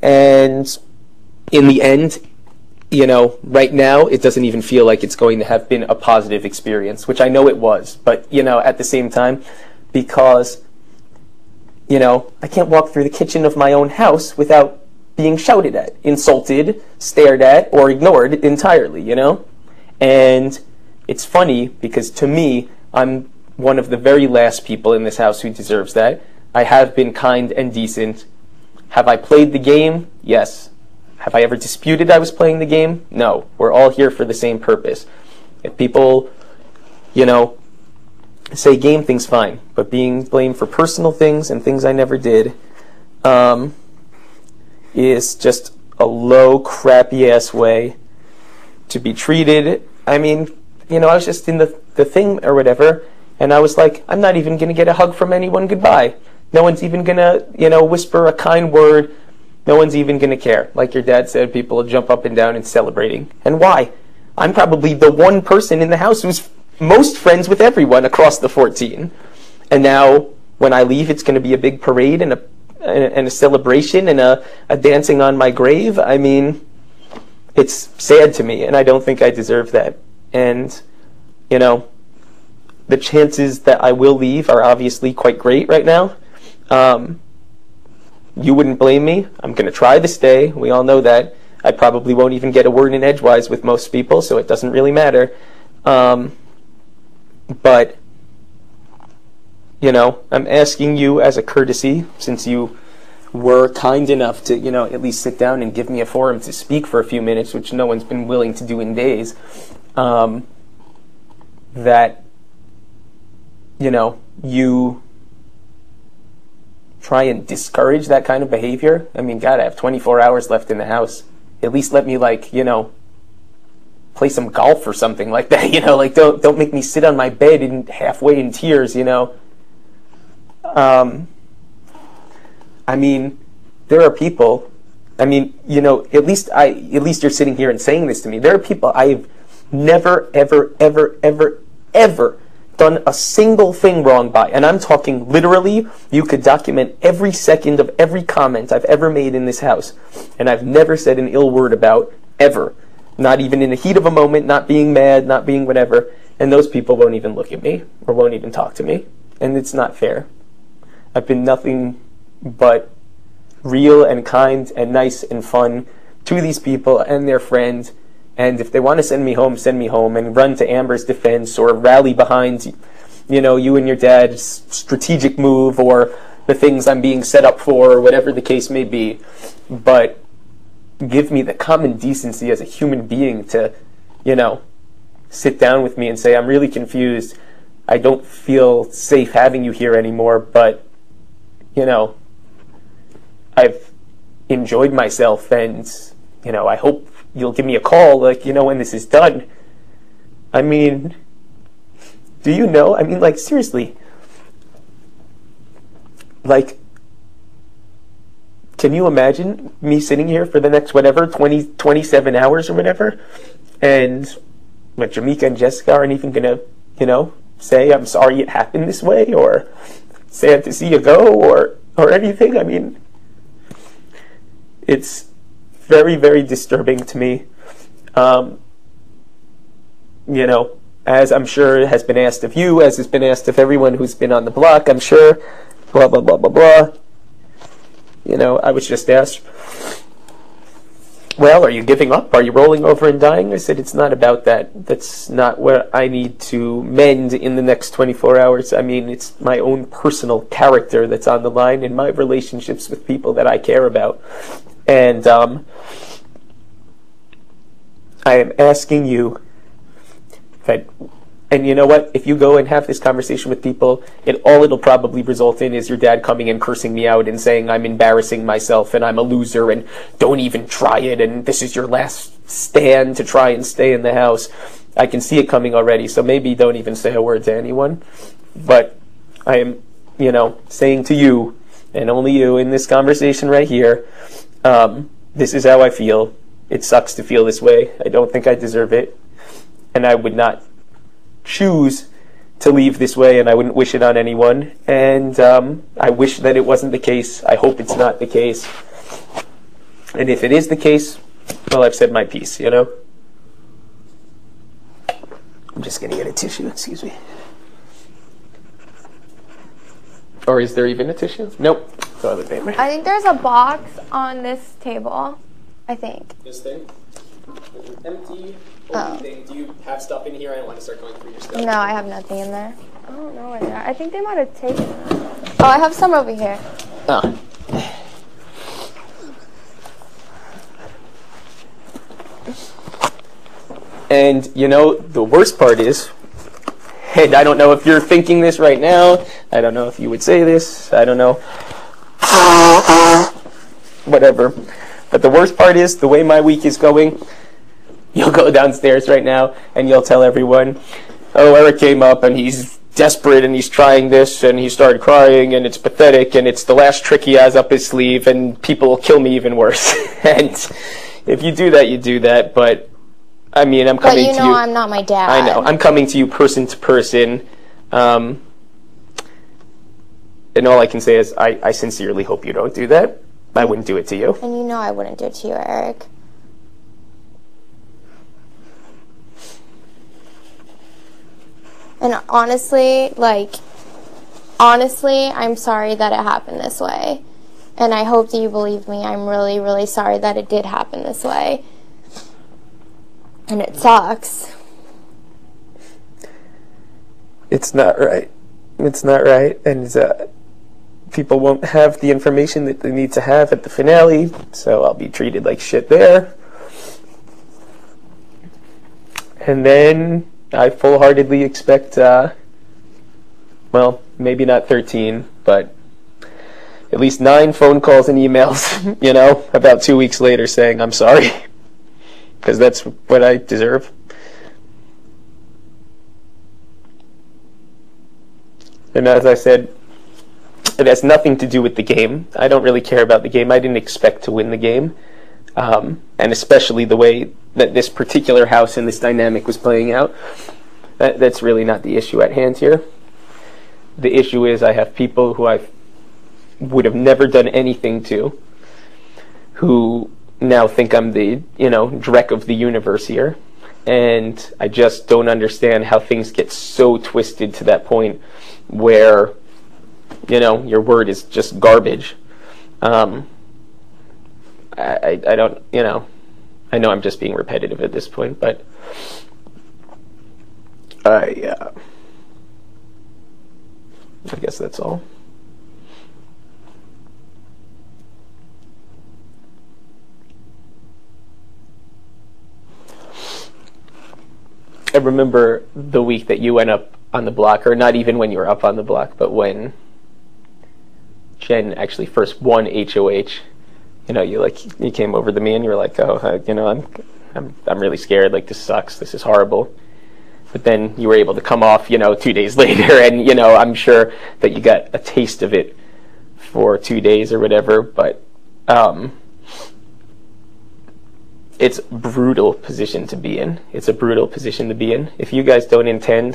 And in the end, you know, right now, it doesn't even feel like it's going to have been a positive experience, which I know it was. But, you know, at the same time, because, you know, I can't walk through the kitchen of my own house without being shouted at, insulted, stared at, or ignored entirely, you know? And it's funny because to me, I'm one of the very last people in this house who deserves that. I have been kind and decent. Have I played the game? Yes. Have I ever disputed I was playing the game? No. We're all here for the same purpose. If people, you know, say game things, fine. But being blamed for personal things and things I never did is just a low, crappy-ass way to be treated. I mean, you know, I was just in the thing or whatever, and I was like, I'm not even going to get a hug from anyone goodbye. No one's even going to, you know, whisper a kind word. No one's even going to care. Like your dad said, people will jump up and down and celebrating. And why? I'm probably the one person in the house who's most friends with everyone across the 14. And now, when I leave, it's going to be a big parade and a celebration and a dancing on my grave. I mean, it's sad to me, and I don't think I deserve that. And, you know, the chances that I will leave are obviously quite great right now. You wouldn't blame me. I'm going to try to stay. We all know that. I probably won't even get a word in edgewise with most people, so it doesn't really matter. But, you know, I'm asking you as a courtesy, since you were kind enough to, you know, at least sit down and give me a forum to speak for a few minutes, which no one's been willing to do in days, that, you know, you try and discourage that kind of behavior. I mean, God, I have 24 hours left in the house. At least let me, like, you know, play some golf or something like that, you know, like, don't make me sit on my bed and halfway in tears, you know. I mean, there are people, I mean, you know, at least you're sitting here and saying this to me. There are people I've never, ever, ever, ever, ever done a single thing wrong by. And I'm talking literally, you could document every second of every comment I've ever made in this house. And I've never said an ill word about, ever. Not even in the heat of a moment, not being mad, not being whatever. And those people won't even look at me, or won't even talk to me. And it's not fair. I've been nothing but real and kind and nice and fun to these people and their friends. And if they want to send me home and run to Amber's defense or rally behind, you know, you and your dad's strategic move or the things I'm being set up for or whatever the case may be. But give me the common decency as a human being to, you know, sit down with me and say, I'm really confused. I don't feel safe having you here anymore, but, you know, I've enjoyed myself and, you know, I hope you'll give me a call, like, you know, when this is done. I mean, do you know? I mean, like, seriously. Like, can you imagine me sitting here for the next, whatever, 27 hours or whatever, and like, Jamaica and Jessica aren't even going to, you know, say, I'm sorry it happened this way, or sad to see you go, or anything? I mean, it's very, very disturbing to me. You know, as I'm sure has been asked of you, as has been asked of everyone who's been on the block, I'm sure, blah, blah, blah, blah, blah. You know, I was just asked, well, are you giving up? Are you rolling over and dying? I said, it's not about that. That's not what I need to mend in the next 24 hours. I mean, it's my own personal character that's on the line in my relationships with people that I care about. And I am asking you that, and you know what, if you go and have this conversation with people, all it'll probably result in is your dad coming and cursing me out and saying I'm embarrassing myself and I'm a loser and don't even try it and this is your last stand to try and stay in the house. I can see it coming already, so maybe don't even say a word to anyone. But I am, you know, saying to you, and only you in this conversation right here, this is how I feel. It sucks to feel this way. I don't think I deserve it. And I would not choose to leave this way, and I wouldn't wish it on anyone. And I wish that it wasn't the case. I hope it's not the case. And if it is the case, well, I've said my piece, you know? I'm just going to get a tissue, excuse me. Or is there even a tissue? Nope. Toilet paper. I think there's a box on this table. I think. This thing? Empty. Thing. Do you have stuff in here? I don't want to start going through your stuff. No, I have nothing in there. I don't know where they are. I think they might have taken them. Oh, I have some over here. Oh. And, you know, the worst part is, and I don't know if you're thinking this right now, I don't know if you would say this, I don't know, whatever. But the worst part is, the way my week is going, you'll go downstairs right now and you'll tell everyone, oh, Eric came up and he's desperate and he's trying this and he started crying and it's pathetic and it's the last trick he has up his sleeve and people will kill me even worse. And if you do that, you do that, but I mean, I'm coming to you. But you know I'm not my dad. I know. I'm coming to you person to person. And all I can say is I sincerely hope you don't do that. I wouldn't do it to you. And you know I wouldn't do it to you, Eric. And honestly, I'm sorry that it happened this way. And I hope that you believe me. I'm really, really sorry that it did happen this way. And it sucks. It's not right. It's not right. And people won't have the information that they need to have at the finale, so I'll be treated like shit there. And then I full-heartedly expect, well, maybe not 13, but at least 9 phone calls and emails, you know, about 2 weeks later saying I'm sorry. Because that's what I deserve. And as I said, it has nothing to do with the game. I don't really care about the game. I didn't expect to win the game. And especially the way that this particular house and this dynamic was playing out. That's really not the issue at hand here. The issue is I have people who I would have never done anything to, who now think I'm the, you know, Drek of the universe here. And I just don't understand how things get so twisted to that point where, you know, your word is just garbage. I don't, you know, I know I'm just being repetitive at this point, but I guess that's all. I remember the week that you went up on the block, or not even when you were up on the block, but when Jen actually first won HOH. You know, you came over to me and you were like, "Oh, you know, I'm really scared. Like, this sucks. This is horrible." But then you were able to come off, you know, 2 days later, and you know, I'm sure that you got a taste of it for 2 days or whatever. But it's a brutal position to be in. It's a brutal position to be in. If you guys don't intend